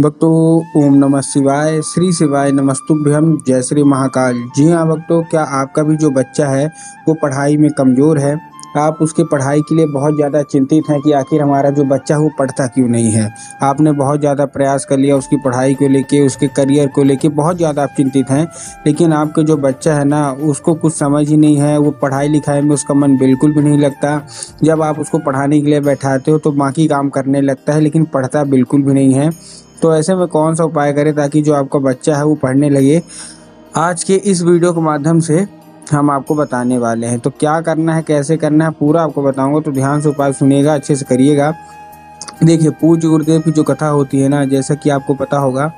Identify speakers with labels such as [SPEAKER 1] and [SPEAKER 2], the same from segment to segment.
[SPEAKER 1] भक्तों, ओम नमः शिवाय, श्री शिवाय नमस्तुभ्यम, जय श्री महाकाल। जी हाँ भक्तों, क्या आपका भी जो बच्चा है वो पढ़ाई में कमज़ोर है? आप उसकी पढ़ाई के लिए बहुत ज़्यादा चिंतित हैं कि आखिर हमारा जो बच्चा है वो पढ़ता क्यों नहीं है। आपने बहुत ज़्यादा प्रयास कर लिया उसकी पढ़ाई को लेके, उसके करियर को लेके बहुत ज़्यादा आप चिंतित हैं, लेकिन आपका जो बच्चा है ना उसको कुछ समझ ही नहीं है, वो पढ़ाई लिखाई में उसका मन बिल्कुल भी नहीं लगता। जब आप उसको पढ़ाने के लिए बैठाते हो तो बाकी काम करने लगता है, लेकिन पढ़ता बिल्कुल भी नहीं है। तो ऐसे में कौन सा उपाय करें ताकि जो आपका बच्चा है वो पढ़ने लगे? आज के इस वीडियो के माध्यम से हम आपको बताने वाले हैं। तो क्या करना है, कैसे करना है, पूरा आपको बताऊंगा, तो ध्यान से उपाय सुनिएगा, अच्छे से करिएगा। देखिए, पूज्य गुरुदेव की जो कथा होती है ना, जैसा कि आपको पता होगा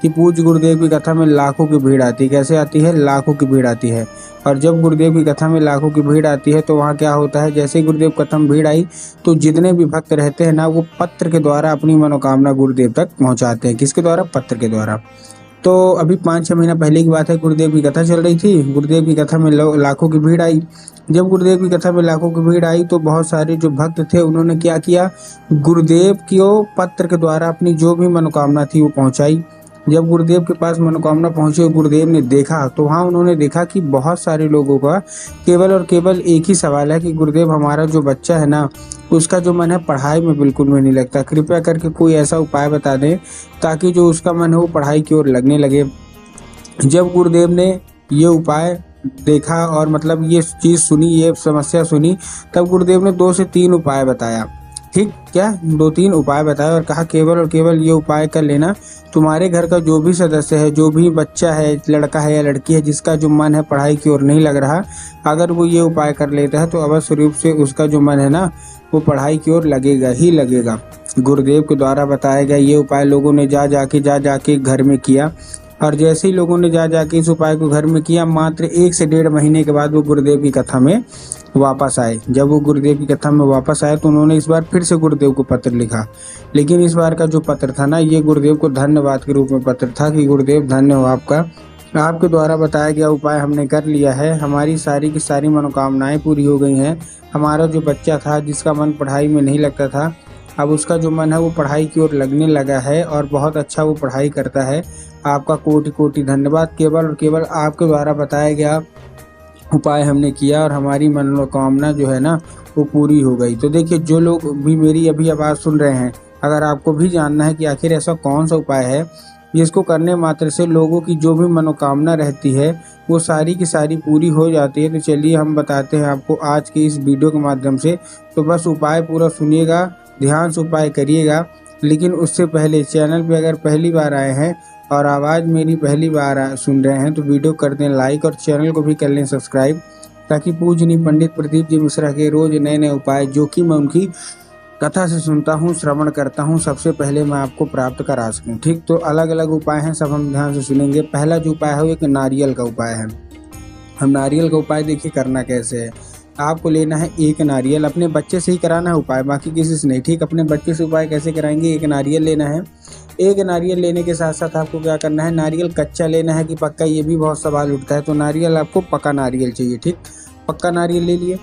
[SPEAKER 1] कि पूज्य गुरुदेव की कथा में लाखों की भीड़ आती है। कैसे आती है? लाखों की भीड़ आती है। और जब गुरुदेव की कथा में लाखों की भीड़ आती है तो वहाँ क्या होता है, जैसे ही गुरुदेव कथा में भीड़ आई तो जितने भी भक्त रहते हैं ना वो पत्र के द्वारा अपनी मनोकामना गुरुदेव तक पहुँचाते हैं। किसके द्वारा? पत्र के द्वारा। तो अभी 5-6 महीना पहले की बात है, गुरुदेव की कथा चल रही थी। गुरुदेव की कथा में लाखों की भीड़ आई। जब गुरुदेव की कथा में लाखों की भीड़ आई तो बहुत सारे जो भक्त थे उन्होंने क्या किया, गुरुदेव को पत्र के द्वारा अपनी जो भी मनोकामना थी वो पहुंचाई। जब गुरुदेव के पास मनोकामना पहुंची और गुरुदेव ने देखा तो वहाँ उन्होंने देखा कि बहुत सारे लोगों का केवल और केवल एक ही सवाल है कि गुरुदेव, हमारा जो बच्चा है ना उसका जो मन है पढ़ाई में बिल्कुल भी नहीं लगता। कृपया करके कोई ऐसा उपाय बता दें ताकि जो उसका मन है वो पढ़ाई की ओर लगने लगे। जब गुरुदेव ने ये उपाय देखा और मतलब ये चीज़ सुनी, ये समस्या सुनी, तब गुरुदेव ने 2 से 3 उपाय बताया। ठीक, क्या 2-3 उपाय बताए और कहा केवल और केवल ये उपाय कर लेना, तुम्हारे घर का जो भी सदस्य है, जो भी बच्चा है, लड़का है या लड़की है, जिसका जो मन है पढ़ाई की ओर नहीं लग रहा, अगर वो ये उपाय कर लेता है तो अवश्य रूप से उसका जो मन है ना वो पढ़ाई की ओर लगेगा ही लगेगा। गुरुदेव के द्वारा बताया गया ये उपाय लोगों ने जा जाके घर में किया। और जैसे ही लोगों ने जा जाके इस उपाय को घर में किया, मात्र 1 से 1.5 महीने के बाद वो गुरुदेव की कथा में वापस आए। जब वो गुरुदेव की कथा में वापस आए तो उन्होंने इस बार फिर से गुरुदेव को पत्र लिखा, लेकिन इस बार का जो पत्र था ना ये गुरुदेव को धन्यवाद के रूप में पत्र था कि गुरुदेव धन्य हो आपका, आपके द्वारा बताया गया उपाय हमने कर लिया है, हमारी सारी की सारी मनोकामनाएं पूरी हो गई हैं। हमारा जो बच्चा था जिसका मन पढ़ाई में नहीं लगता था, अब उसका जो मन है वो पढ़ाई की ओर लगने लगा है और बहुत अच्छा वो पढ़ाई करता है। आपका कोटि कोटि धन्यवाद। केवल और केवल आपके द्वारा बताया गया उपाय हमने किया और हमारी मनोकामना जो है ना वो पूरी हो गई। तो देखिए, जो लोग भी मेरी अभी आवाज़ सुन रहे हैं, अगर आपको भी जानना है कि आखिर ऐसा कौन सा उपाय है जिसको करने मात्र से लोगों की जो भी मनोकामना रहती है वो सारी की सारी पूरी हो जाती है, तो चलिए हम बताते हैं आपको आज के इस वीडियो के माध्यम से। तो बस उपाय पूरा सुनिएगा, ध्यान से उपाय करिएगा। लेकिन उससे पहले चैनल पे अगर पहली बार आए हैं और आवाज़ मेरी पहली बार सुन रहे हैं तो वीडियो कर दें लाइक और चैनल को भी कर लें सब्सक्राइब, ताकि पूजनीय पंडित प्रदीप जी मिश्रा के रोज़ नए नए उपाय जो कि मैं उनकी कथा से सुनता हूँ, श्रवण करता हूँ, सबसे पहले मैं आपको प्राप्त करा सकूँ। ठीक, तो अलग अलग उपाय हैं, सब हम ध्यान से सुनेंगे। पहला जो उपाय है वो एक नारियल का उपाय है। हम नारियल का उपाय देखिए करना कैसे है। आपको लेना है 1 नारियल, अपने बच्चे से ही कराना है उपाय, बाकी किसी से नहीं। ठीक, अपने बच्चे से उपाय कैसे कराएंगे? 1 नारियल लेना है। 1 नारियल लेने के साथ साथ आपको क्या करना है, नारियल कच्चा लेना है कि पक्का, ये भी बहुत सवाल उठता है। तो नारियल आपको पक्का नारियल चाहिए। ठीक, पक्का नारियल ले लिए।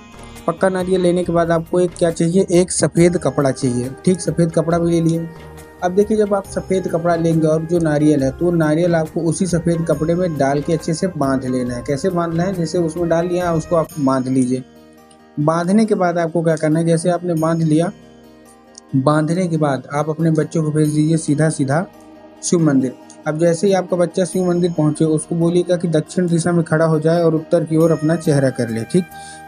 [SPEAKER 1] पक्का नारियल लेने के बाद आपको एक क्या चाहिए, एक सफ़ेद कपड़ा चाहिए। ठीक, सफ़ेद कपड़ा भी ले लिए। अब देखिए, जब आप सफ़ेद कपड़ा लेंगे और जो नारियल है तो नारियल आपको उसी सफ़ेद कपड़े में डाल के अच्छे से बांध लेना है। कैसे बांधना है? जैसे उसमें डाल लिया उसको आप बांध लीजिए। बांधने के बाद आपको क्या करना है, जैसे आपने बांध लिया, बांधने के बाद आप अपने बच्चों को भेज दीजिए सीधा सीधा शिव मंदिर। अब जैसे ही आपका बच्चा शिव मंदिर पहुंचे उसको बोलिएगा कि दक्षिण दिशा में खड़ा हो जाए और उत्तर की ओर अपना चेहरा कर ले। ठीक,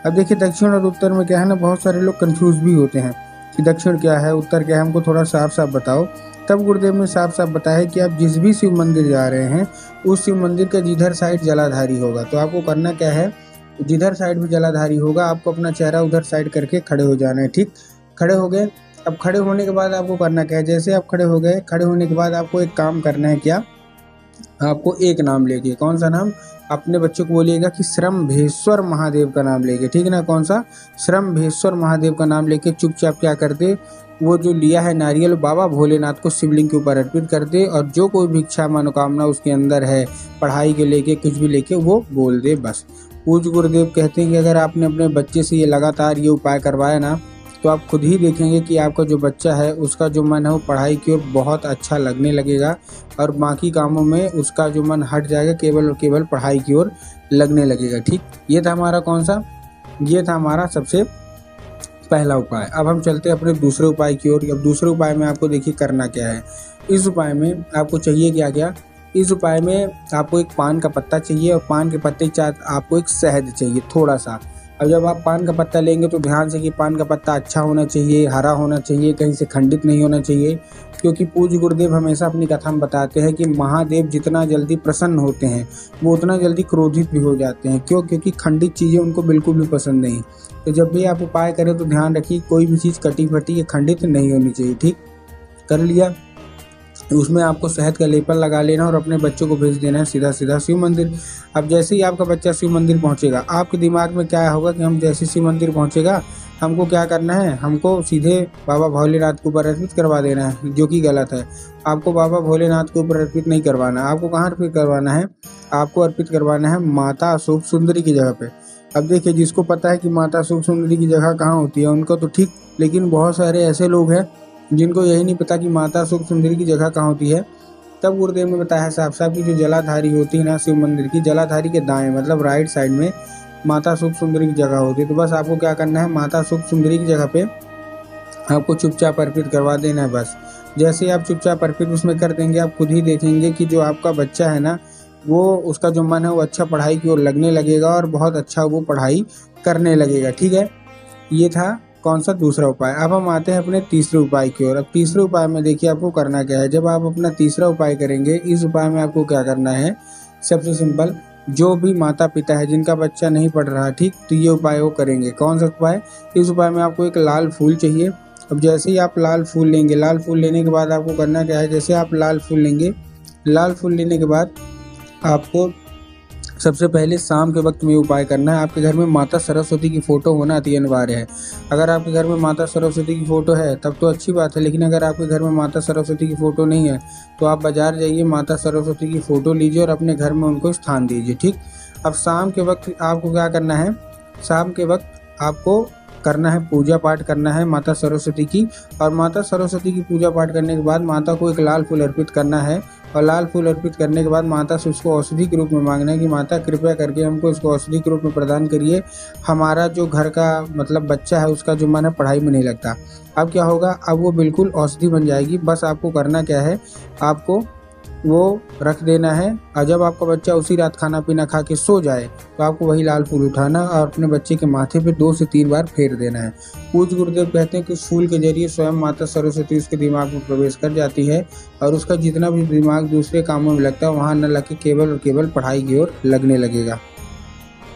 [SPEAKER 1] अब देखिए दक्षिण और उत्तर में क्या है ना, बहुत सारे लोग कंफ्यूज भी होते हैं कि दक्षिण क्या है, उत्तर क्या है, हमको थोड़ा साफ साफ बताओ। तब गुरुदेव ने साफ साफ बताया कि आप जिस भी शिव मंदिर जा रहे हैं उस शिव मंदिर का जिधर साइड जलाधारी होगा, तो आपको करना क्या है, जिधर साइड भी जलाधारी होगा आपको अपना चेहरा उधर साइड करके खड़े हो जाना है। ठीक, खड़े हो गए। अब खड़े होने के बाद आपको करना क्या है, जैसे आप खड़े हो गए, खड़े होने के बाद आपको एक काम करना है। क्या? आपको एक नाम लेके, कौन सा नाम? अपने बच्चों को बोलिएगा कि श्रम्भेश्वर महादेव का नाम लेके। ठीक है ना? कौन सा? श्रम्भेश्वर महादेव का नाम लेके चुपचाप क्या कर दे, वो जो लिया है नारियल बाबा भोलेनाथ को शिवलिंग के ऊपर अर्पित कर दे और जो कोई भी इच्छा मनोकामना उसके अंदर है, पढ़ाई के लेके कुछ भी लेके, वो बोल दे बस। पूज्य गुरुदेव कहते हैं कि अगर आपने अपने बच्चे से ये लगातार ये उपाय करवाया ना तो आप खुद ही देखेंगे कि आपका जो बच्चा है उसका जो मन है वो पढ़ाई की ओर बहुत अच्छा लगने लगेगा और बाकी कामों में उसका जो मन हट जाएगा, केवल और केवल पढ़ाई की ओर लगने लगेगा। ठीक, ये था हमारा कौन सा, ये था हमारा सबसे पहला उपाय। अब हम चलते हैं अपने दूसरे उपाय की ओर। अब दूसरे उपाय में आपको देखिए करना क्या है। इस उपाय में आपको चाहिए क्या क्या, इस उपाय में आपको एक पान का पत्ता चाहिए और पान के पत्ते के साथ आपको एक शहद चाहिए थोड़ा सा। अब जब आप पान का पत्ता लेंगे तो ध्यान से कि पान का पत्ता अच्छा होना चाहिए, हरा होना चाहिए, कहीं से खंडित नहीं होना चाहिए, क्योंकि पूज्य गुरुदेव हमेशा अपनी कथा में बताते हैं कि महादेव जितना जल्दी प्रसन्न होते हैं वो उतना जल्दी क्रोधित भी हो जाते हैं। क्यों? क्योंकि खंडित चीज़ें उनको बिल्कुल भी पसंद नहीं। तो जब भी आप उपाय करें तो ध्यान रखिए कोई भी चीज़ कटी फटी या खंडित नहीं होनी चाहिए। ठीक, कर लिया, उसमें आपको शहद का लेपन लगा लेना और अपने बच्चों को भेज देना है सीधा सीधा शिव मंदिर। अब जैसे ही आपका बच्चा शिव मंदिर पहुंचेगा, आपके दिमाग में क्या होगा कि हम जैसे शिव मंदिर पहुंचेगा हमको क्या करना है, हमको सीधे बाबा भोलेनाथ के ऊपर अर्पित करवा देना है, जो कि गलत है। आपको बाबा भोलेनाथ के ऊपर अर्पित नहीं करवाना है। आपको कहाँ अर्पित करवाना है, आपको अर्पित करवाना है माता अशोक सुंदरी की जगह पे। अब देखिए, जिसको पता है कि माता अशोक सुंदरी की जगह कहाँ होती है उनको तो ठीक, लेकिन बहुत सारे ऐसे लोग हैं जिनको यही नहीं पता कि माता अशोक सुंदरी की जगह कहाँ होती है। तब गुरुदेव ने बताया साफ साफ कि जो जलाधारी होती है ना शिव मंदिर की, जलाधारी के दाएं मतलब राइट साइड में माता अशोक सुंदरी की जगह होती है। तो बस आपको क्या करना है, माता अशोक सुंदरी की जगह पे आपको चुपचाप अर्पित करवा देना है। बस जैसे ही आप चुपचाप अर्पित उसमें कर देंगे, आप खुद ही देखेंगे कि जो आपका बच्चा है ना, वो उसका जो मन है वो अच्छा पढ़ाई की ओर लगने लगेगा और बहुत अच्छा वो पढ़ाई करने लगेगा। ठीक है, ये था कौन सा, दूसरा उपाय। अब हम आते हैं अपने तीसरे उपाय की ओर। अब तीसरे उपाय में देखिए आपको करना क्या है। जब आप अपना तीसरा उपाय करेंगे, इस उपाय में आपको क्या करना है, सबसे सिंपल, जो भी माता पिता है जिनका बच्चा नहीं पढ़ रहा, ठीक, तो ये उपाय वो करेंगे। कौन सा उपाय, इस उपाय में आपको एक लाल फूल चाहिए। अब जैसे ही आप लाल फूल लेंगे, लाल फूल लेने के बाद आपको करना क्या है, जैसे आप लाल फूल लेंगे, लाल फूल लेने के बाद आपको सबसे पहले शाम के वक्त में उपाय करना है। आपके घर में माता सरस्वती की फ़ोटो होना अति अनिवार्य है। अगर आपके घर में माता सरस्वती की फ़ोटो है तब तो अच्छी बात है, लेकिन अगर आपके घर में माता सरस्वती की फ़ोटो नहीं है तो आप बाज़ार जाइए, माता सरस्वती की फ़ोटो लीजिए और अपने घर में उनको स्थान दीजिए। ठीक, अब शाम के वक्त आपको क्या करना है, शाम के वक्त आपको करना है पूजा पाठ करना है माता सरस्वती की। और माता सरस्वती की पूजा पाठ करने के बाद माता को एक लाल फूल अर्पित करना है और लाल फूल अर्पित करने के बाद माता से उसको औषधि के रूप में मांगना है कि माता कृपया करके हमको इसको औषधि के रूप में प्रदान करिए। हमारा जो घर का मतलब बच्चा है उसका जो मन है पढ़ाई में नहीं लगता। अब क्या होगा, अब वो बिल्कुल औषधि बन जाएगी। बस आपको करना क्या है, आपको वो रख देना है और जब आपका बच्चा उसी रात खाना पीना खा के सो जाए तो आपको वही लाल फूल उठाना और अपने बच्चे के माथे पे 2 से 3 बार फेर देना है। पूज्य गुरुदेव कहते हैं कि उस फूल के जरिए स्वयं माता सरस्वती उसके दिमाग में प्रवेश कर जाती है और उसका जितना भी दिमाग दूसरे कामों में लगता है वहाँ न लग के केवल और केवल पढ़ाई की ओर लगने लगेगा।